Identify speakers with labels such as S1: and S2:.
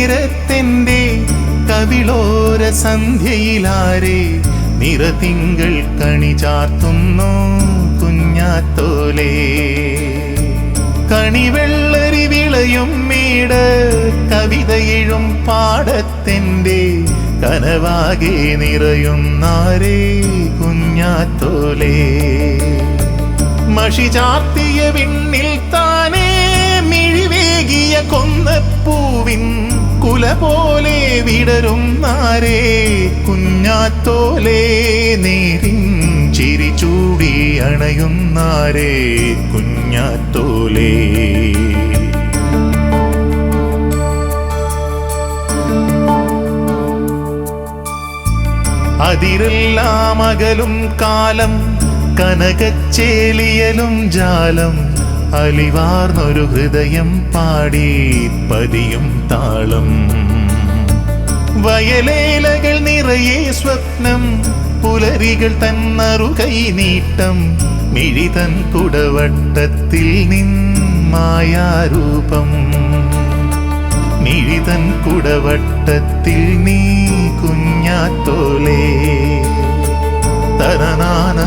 S1: നേരത്തെന്റെ കവിളോര സന്ധ്യയിലാരെ നിറതിങ്കൾ കണി ചാർത്തുന്നു കുഞ്ഞാത്തോലേ. കണിവെള്ളരി വിളയും മേട് കവിതയിഴും പാടത്തെന്റെ കനവാകെ നിറയുന്നാരേ കുഞ്ഞാത്തോലേ. മഷി ചാർത്തിയ വിണ്ണിൽ താനേ മിഴിവേകിയ കൊന്നപ്പൂവിൻ കുല പോലെ വിടരുന്നാരേ കുഞ്ഞാത്തോലേ. നേരിൻ ചിരി ചൂടി അണയുന്നാരേ കുഞ്ഞാത്തോലേ. അതിരെല്ലാം അകലും കാലം കനകച്ചേലിയലും ജാലം അലിവാർന്നൊരു ഹൃദയം പാടി പതിയും താളം. വയലേലകൾ നിറയെ സ്വപ്നം പുലരികൾ തന്നറുകൈ നീട്ടം മിഴിതൻ കുടവട്ടത്തിൽ നിന്മായാരൂപം. മിഴിതൻ കുടവട്ടത്തിൽ നീ കുഞ്ഞാത്തോലേ. തനനാന